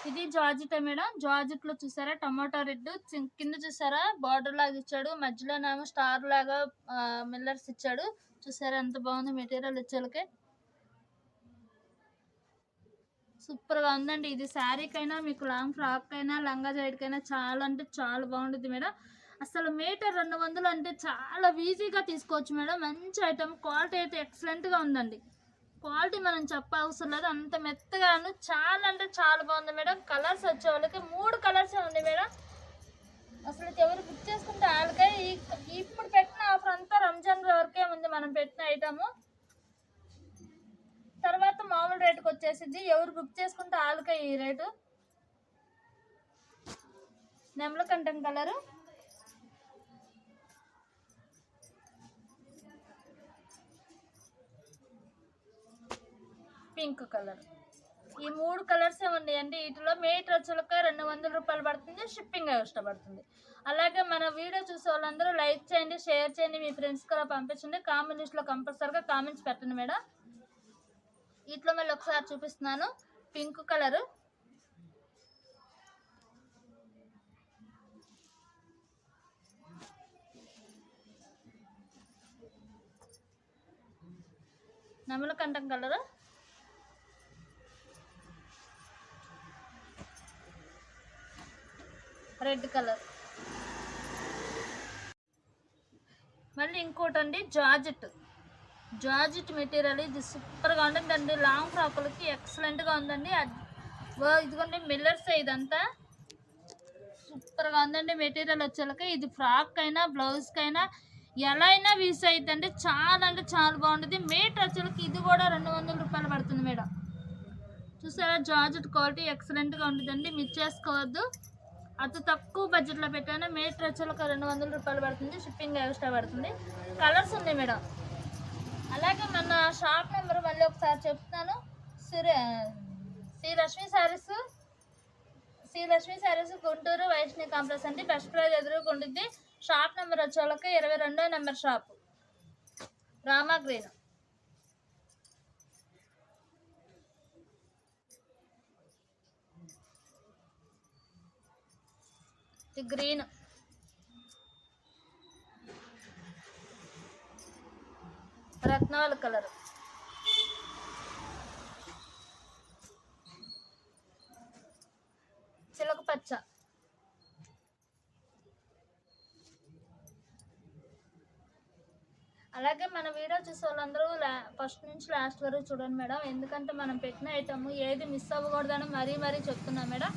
ఇది georgette madam. Georgette లో చూసారా టమాటో రెడ్, కింద చూసారా బార్డర్ లాగా ఇచ్చాడు, మధ్యలోనేమో స్టార్ లాగా మిల్లర్స్ ఇచ్చాడు. చూసారా ఎంత బాగుంది మెటీరియల్ వచ్చేలకే. సూపర్ గా ఉందండి. ఇది శారీకైనా మీకు లాంగ్ ఫ్రాక్ అయినా లంగా జాకెట్కైనా చాలా అంటే చాలా బాగుంటుంది మేడం. అసలు మీటర్ 200 అంటే చాలా ఈజీగా తీసుకోవచ్చు మేడం. మంచి ఐటమ్, క్వాలిటీ అయితే ఎక్సలెంట్ గా ఉందండి. క్వాలిటీ మనం చెప్పవసరం లేదు, అంత మెత్తగాను చాలా అంటే చాలా బాగుంది మేడం. కలర్స్ వచ్చే వాళ్ళకి 3 కలర్సే ఉంది మేడం. అసలు ఎవరు బుక్ చేసుకుంటే వాళ్ళకే ఇప్పుడు పెట్టిన ఆఫర్ అంతా రంజాన్ వరకే ఉంది మనం పెట్టిన ఐటమ్. తర్వాత మామూలు రేటుకి వచ్చేసింది. ఎవరు బుక్ చేసుకుంటే వాళ్ళకే ఈ రేటు. నెమలకంఠం కలరు, పింక్ కలర్, ఈ 3 కలర్సే ఉన్నాయండి. వీటిలో మీటర్ వచ్చేలక 200 రూపాయలు పడుతుంది, షిప్పింగ్ ఎక్స్ట్రా పడుతుంది. అలాగే మన వీడియో చూసే వాళ్ళందరూ లైక్ చేయండి, షేర్ చేయండి, మీ ఫ్రెండ్స్ కూడా పంపించండి. కామెంట్ లిస్ట్లో కంపల్సరీగా కామెంట్స్ పెట్టండి మేడం. వీటిలో మళ్ళీ ఒకసారి చూపిస్తున్నాను. పింక్ కలరు, నెమలకంఠం కలరు, రెడ్ కలర్, మళ్ళీ ఇంకోటి అండి జార్జెట్ మెటీరియల్. ఇది సూపర్గా ఉంటుందండి. లాంగ్ ఫ్రాకులకి ఎక్సలెంట్గా ఉందండి. ఇదిగోండి మిల్లర్స్, ఇదంతా సూపర్గా ఉందండి మెటీరియల్ వచ్చేలకి. ఇది ఫ్రాక్ అయినా బ్లౌజ్కైనా ఎలా అయినా వీస్ అవుతుందండి. చాలా అంటే చాలా బాగుంటుంది. మీటర్ వచ్చేలకి ఇది కూడా 200 రూపాయలు పడుతుంది మేడం. చూసారా జార్జెట్ క్వాలిటీ ఎక్సలెంట్గా ఉంటుందండి, మిస్ చేసుకోవద్దు. అతి తక్కువ బడ్జెట్లో పెట్టాను. మీటర్ వచ్చేలకి 200 రూపాయలు పడుతుంది, షిప్పింగ్ ఎక్స్ట్రా పడుతుంది. కలర్స్ ఉన్నాయి మేడం. అలాగే మన షాప్ నెంబర్ మళ్ళీ ఒకసారి చెప్తాను. శ్రీ లక్ష్మీ శారీస్ గుంటూరు వైష్ణవి కాంప్లెక్స్ అండి. బెస్ట్ ప్రైజ్ ఎదురుకుంటుంది. షాప్ నెంబర్ వచ్చేళ్ళకి 22వ number shop, Rama green. Green, Ratnavali colour, చిలక పచ్చ, అలాగే మన వీడియో చూసే వాళ్ళందరూ ఫస్ట్ నుంచి లాస్ట్ వరకు చూడండి మేడం. ఎందుకంటే మనం పెట్టిన ఐటమ్ ఏది మిస్ అవ్వకూడదని మరీ చెప్తున్నాం మేడం.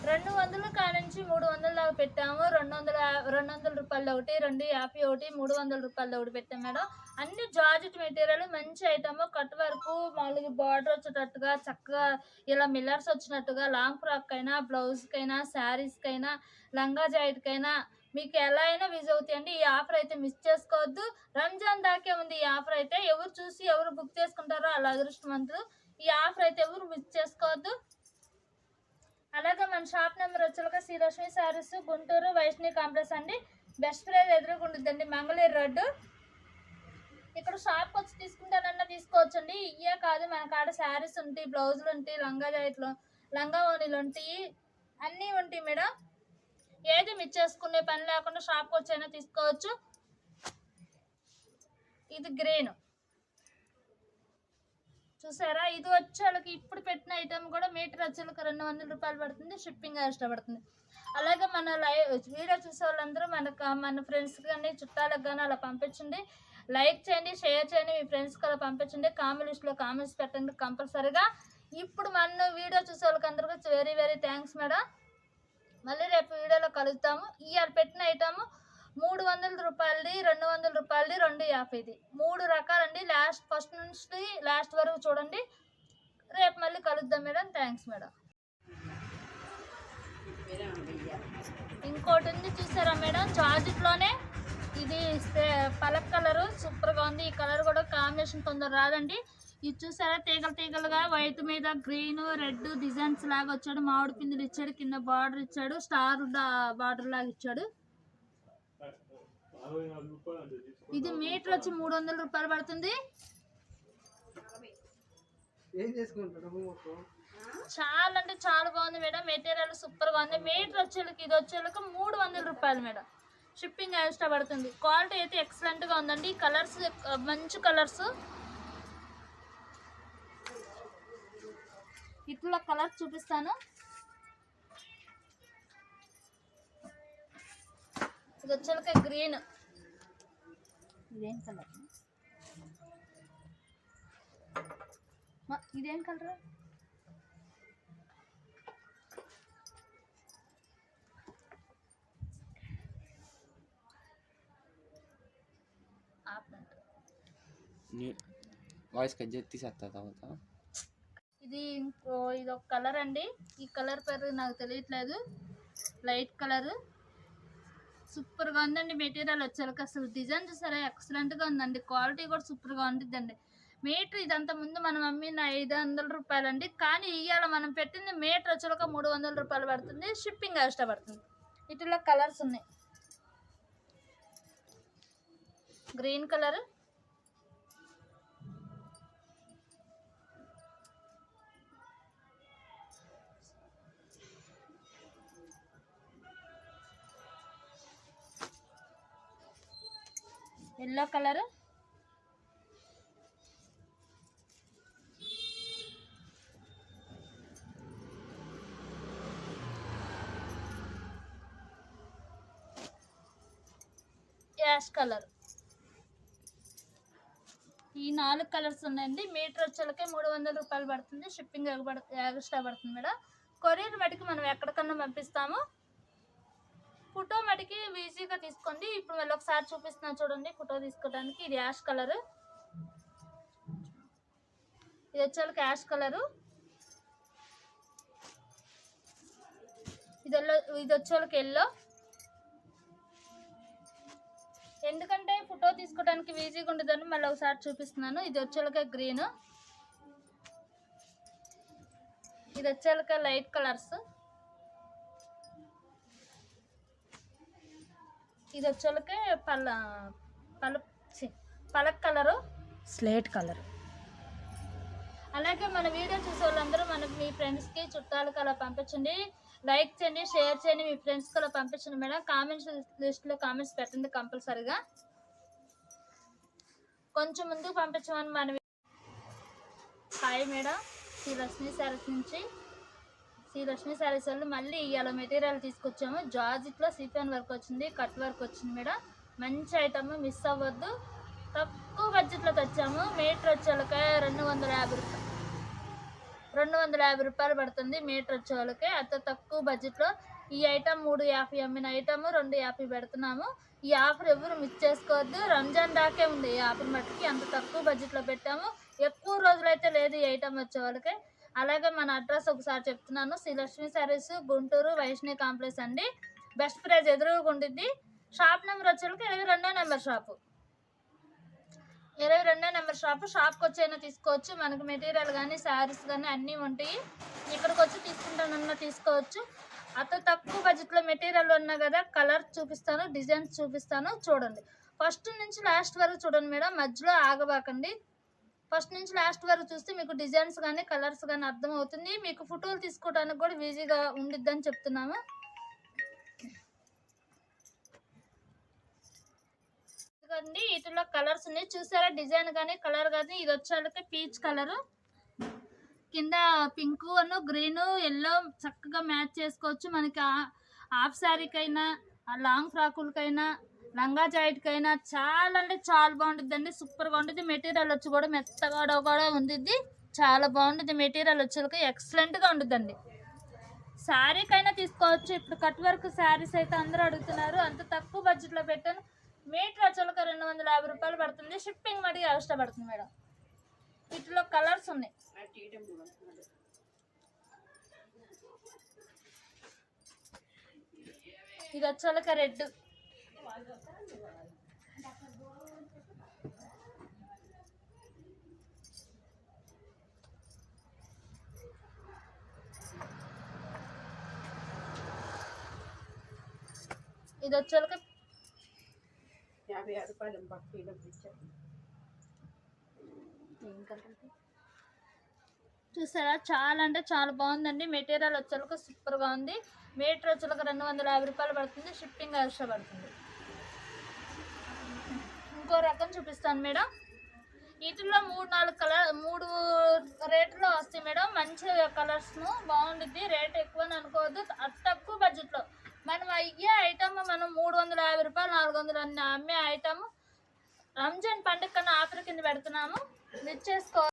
200 కానించి 300 దాకా పెట్టాము. 200 రూపాయలు ఒకటి, 250 ఒకటి, 300 రూపాయలు ఒకటి పెట్టాం మేడం. అన్ని జార్జెట్ మెటీరియల్, మంచి ఐటమ్. కట్ వరకు మామూలుగా బార్డర్ వచ్చేటట్టుగా చక్కగా ఇలా మిల్లర్స్ వచ్చినట్టుగా లాంగ్ ఫ్రాక్ అయినా బ్లౌజ్కైనా శారీస్కైనా లంగా జాకెట్కైనా మీకు ఎలా అయినా యూజ్ అవుతాయండి. ఈ ఆఫర్ అయితే మిస్ చేసుకోవద్దు. రంజాన్ దాకే ఉంది ఈ ఆఫర్ అయితే. ఎవరు చూసి ఎవరు బుక్ చేసుకుంటారో అలా అదృష్టవంతులు. ఈ ఆఫర్ అయితే ఎవరు మిస్ చేసుకోవద్దు. అలాగే మన షాప్ నెంబర్ వచ్చాక శ్రీ లక్ష్మీ శారీస్ గుంటూరు వైష్ణవి కాంప్లెక్స్ అండి. బెస్ట్ ప్రైజ్ ఎదురుకుంటుందండి, మంగళూరు రోడ్డు. ఇక్కడ షాప్కి వచ్చి తీసుకుంటానన్నా తీసుకోవచ్చండి. ఇవే కాదు, మన కాడ శారీస్ ఉంటాయి, బ్లౌజులు ఉంటాయి, లంగా జాకెట్లు, లంగా ఓణీలు ఉంటాయి, అన్నీ ఉంటాయి మేడం. ఏది మిస్ చేసుకునే పని లేకుండా షాప్కి వచ్చైనా తీసుకోవచ్చు. ఇది గ్రీన్ చూసారా. ఇది వచ్చేళ్ళకి ఇప్పుడు పెట్టిన ఐటమ్ కూడా మీటర్ వచ్చేళ్ళకి 200 రూపాయలు పడుతుంది, షిప్పింగ్ ఎక్స్ట్రా పడుతుంది. అలాగే మన వీడియో చూసే వాళ్ళందరూ మన ఫ్రెండ్స్కి కానీ చుట్టాలకు కానీ అలా పంపించండి. లైక్ చేయండి, షేర్ చేయండి, మీ ఫ్రెండ్స్కి అలా పంపించండి. కామెంట్ లిస్ట్లో కామెంట్స్ పెట్టండి కంపల్సరీగా. ఇప్పుడు మన వీడియో చూసే వాళ్ళకి అందరికీ వెరీ థ్యాంక్స్ మేడం. మళ్ళీ రేపు వీడియోలో కలుద్దాము. ఇవాళ పెట్టిన ఐటమ్ 300 రూపాయలది, 200 రూపాయలది, 250ది, 3 రకాలండి. ఫస్ట్ నుంచి లాస్ట్ వరకు చూడండి. రేపు మళ్ళీ కలుద్దాం మేడం. Thanks madam. ఇంకోటి ఉంది చూసారా మేడం, జార్జెట్లోనే ఇది పలక్ కలరు సూపర్గా ఉంది. ఈ కలర్ కూడా కాంబినేషన్ తొందర రాదండి. ఇది చూసారా తీగలుగా వైట్ మీద గ్రీన్ రెడ్ డిజైన్స్ లాగా వచ్చాడు. మామిడి పిందులు ఇచ్చాడు, కింద బార్డర్ ఇచ్చాడు, స్టార్ బార్డర్ లాగా ఇచ్చాడు. ఇది మీటర్ వచ్చి 300 రూపాయలు పడుతుంది. చాలా అంటే చాలా బాగుంది మేడం. మెటీరియల్ సూపర్గా ఉంది. మీటర్ వచ్చేళ్ళకి ఇది వచ్చేళ్ళకి 300 రూపాయలు మేడం. షిప్పింగ్ ఎక్స్ట్రా పడుతుంది. క్వాలిటీ అయితే ఎక్సలెంట్గా ఉందండి. కలర్స్ మంచి కలర్స్. ఇట్లా కలర్స్ చూపిస్తాను. ఇది వచ్చేళ్ళకి గ్రీన్. ఇదేం కలర్? ఇదేం కలర్? వాయిస్ కట్ చేసి తీసేస్తా తర్వాత. ఇది ఒక కలర్ అండి. ఈ కలర్ పేరు నాకు తెలియట్లేదు. లైట్ కలర్ సూపర్గా ఉందండి. మెటీరియల్ వచ్చేసరికి అసలు డిజైన్ చూసారా ఎక్సలెంట్గా ఉందండి. క్వాలిటీ కూడా సూపర్గా ఉంటుందండి. మీటర్ ఇదంతా ముందు మనం అమ్మిన 500 రూపాయలు అండి. కానీ ఇవాళ మనం పెట్టింది మీటర్ వచ్చేక 300 రూపాయలు పడుతుంది. షిప్పింగ్ ఎక్స్ట్రా పడుతుంది. ఇట్లా కలర్స్ ఉన్నాయి. Green colour, yellow colour, ash colour. ఈ 4 కలర్స్ ఉన్నాయండి. మీటర్ వచ్చేలకే 300 రూపాయలు పడుతుంది. షిప్పింగ్ ఎక్స్ట్రా పడుతుంది మేడం. కొరియర్ మటుకు మనం ఎక్కడికన్నా పంపిస్తాము. ఫోటో మటుకి ఈజీగా తీసుకోండి. ఇప్పుడు మళ్ళీ ఒకసారి చూపిస్తున్నాను చూడండి ఫోటో తీసుకోవడానికి. ఇది యాష్ కలరు. ఇది వచ్చేలకి యాష్ కలరు. ఇది వచ్చేలకి ఎల్లో. ఎందుకంటే ఫోటో తీసుకోవడానికి ఈజీగా ఉండదని మళ్ళీ ఒకసారి చూపిస్తున్నాను. ఇది వచ్చేలకే గ్రీన్. ఇది వచ్చేలకే లైట్ కలర్స్. ఇది వచ్చేలకే పలక్ కలరు, స్లేట్ కలర్. అలాగే మన వీడియో చూసే వాళ్ళందరూ మీ ఫ్రెండ్స్కి చుట్టాలకు అలా పంపించండి. లైక్ చేయండి, షేర్ చేయండి, మీ ఫ్రెండ్స్కి అలా పంపించండి మేడం. కామెంట్స్ లిస్ట్లో కామెంట్స్ పెట్టండి కంపల్సరిగా. కొంచెం ముందుకు పంపించమని మన. హాయ్ మేడం, శ్రీ లక్ష్మీ శారీస్ నుంచి. శ్రీ లక్ష్మీ శారీస్ వాళ్ళు మళ్ళీ ఇవాళ మెటీరియల్ తీసుకొచ్చాము. జార్జిట్లో సీఫాన్ వర్క్ వచ్చింది, కట్ వర్క్ వచ్చింది మేడం. మంచి ఐటమ్, మిస్ అవ్వద్దు. తక్కువ బడ్జెట్లో తెచ్చాము. మీటర్ వచ్చేళ్ళకే 250 రూపాయలు పడుతుంది. మీటర్ వచ్చే వాళ్ళకి అంత తక్కువ బడ్జెట్లో ఈ ఐటమ్ 350 అమ్మిన ఐటమ్ 250 పెడుతున్నాము. ఈ ఆఫర్ ఎవరు మిస్ చేసుకోవద్దు. రంజాన్ దాకే ఉంది ఈ ఆఫర్ మట్టుకి. అంత తక్కువ బడ్జెట్లో పెట్టాము. ఎక్కువ రోజులైతే లేదు ఈ ఐటమ్ వచ్చే వాళ్ళకి. అలాగే మన అడ్రస్ ఒకసారి చెప్తున్నాను. శ్రీ లక్ష్మీ శారీస్, గుంటూరు, వైష్ణవి కాంప్లెక్స్ అండి. బెస్ట్ ప్రైజ్ ఎదురుగా ఉంటుంది. షాప్ నెంబర్ వచ్చేళ్ళకి 22వ నెంబర్ షాపు. 22వ నెంబర్ షాపు. షాప్కి వచ్చైనా తీసుకోవచ్చు. మనకు మెటీరియల్ కానీ శారీస్ కానీ అన్నీ ఉంటాయి. ఇక్కడికి వచ్చి తీసుకుంటానన్నా తీసుకోవచ్చు. అంత తక్కువ బడ్జెట్లో మెటీరియల్ ఉన్నా కదా. కలర్ చూపిస్తాను, డిజైన్స్ చూపిస్తాను, చూడండి. ఫస్ట్ నుంచి లాస్ట్ వరకు చూడండి మేడం, మధ్యలో ఆగబాకండి. ఫస్ట్ నుంచి లాస్ట్ వరకు చూస్తే మీకు డిజైన్స్ కానీ కలర్స్ కానీ అర్థమవుతుంది. మీకు ఫోటోలు తీసుకోవడానికి కూడా ఈజీగా ఉండిద్దని చెప్తున్నాము. ఎందుకండి వీటిలో కలర్స్ ఉన్నాయి చూసారా, డిజైన్ కానీ కలర్ కానీ. ఇది వచ్చేళ్ళకి పీచ్ కలరు, కింద పింక్ అను గ్రీను ఎల్లో చక్కగా మ్యాచ్ చేసుకోవచ్చు. మనకి హాఫ్ శారీకైనా లాంగ్ ఫ్రాకులకైనా లంగా జాకెట్కైనా చాలా అంటే చాలా బాగుంటుందండి. సూపర్గా ఉంటుంది. మెటీరియల్ వచ్చి కూడా మెత్తగా కూడా ఉంటుంది. చాలా బాగుంటుంది. మెటీరియల్ వచ్చేకి ఎక్సలెంట్గా ఉంటుందండి. శారీకైనా తీసుకోవచ్చు. ఇప్పుడు కట్ వర్క్ శారీస్ అయితే అందరూ అడుగుతున్నారు. అంత తక్కువ బడ్జెట్లో పెట్టాను. మీటర్ వచ్చేకి 250 రూపాయలు పడుతుంది. షిప్పింగ్ మటుకు ఎక్స్ట్రా పడుతుంది మేడం. వీటిలో కలర్స్ ఉన్నాయి. ఇది వచ్చేకి రెడ్, ఇది వచ్చేకి 56 రూపాయలు. ఏం కలర్? చూసారా, చాలా అంటే చాలా బాగుందండి. మెటీరియల్ వచ్చేలకు సూపర్గా ఉంది. మీటర్ వచ్చేలకు 250 రూపాయలు పడుతుంది. షిప్పింగ్ ఎక్స్ట్రా పడుతుంది. ఇంకో రకం చూపిస్తాను మేడం. వీటిల్లో 3 రేట్లో వస్తాయి మేడం. మంచి కలర్స్ బాగుంటుంది. రేట్ ఎక్కువ అని అనుకోవద్దు. తక్కువ బడ్జెట్లో మనం అయ్యే ఐటమ్ మనం 350 రూపాయలు 400 అమ్మే ఐటమ్ రంజాన్ పండుగ కన్నా ఆఫర్ కింద పెడుతున్నాము. మిస్ చేసుకో